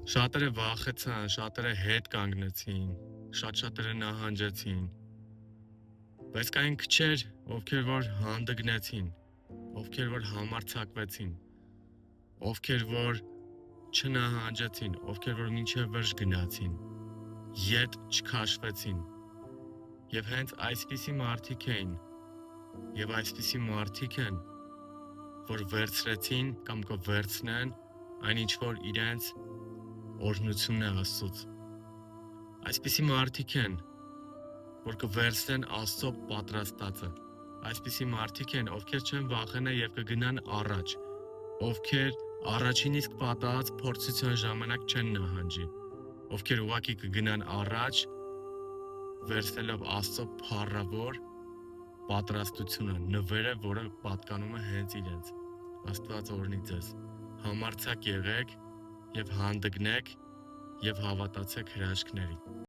Շատերը վախեցան, շատերը հետ կանգնեցին, շատերը նահանջեցին, բայց կային քչեր, ովքեր որ հանդգնեցին, ովքեր որ համարձակվեցին, ովքեր որ չնահանջեցին, ովքեր որ մինչև վերջ գնացին, ետ չքաշվեցին, եւ հենց այսպիսի մարդիկ էին, եւ այսպիսի մարդիկ են, որ վերցրեցին կամ կվերցնեն այն ինչ որ իրենց օրհնությունն է Աստծուց։ Այսպիսի մարդիկ են, որ կվերցնեն Աստծո պատրաստածը։ Այսպիսի մարդիկ են, ովքեր չեն վախենա եւ կգնան առաջ, ովքեր առաջին իսկ պատահած փորձության ժամանակ չեն նահանջի, ովքեր ուղղակի կգնան առաջ, վերցնելով Աստծո փառավոր պատրաստությունը, նվերը, որը պատկանում է հենց իրենց։ Աստված օրհնի ձեզ։ Համարձակ եղեք եւ հանդգնեք եւ հավատացեք հրաշքների։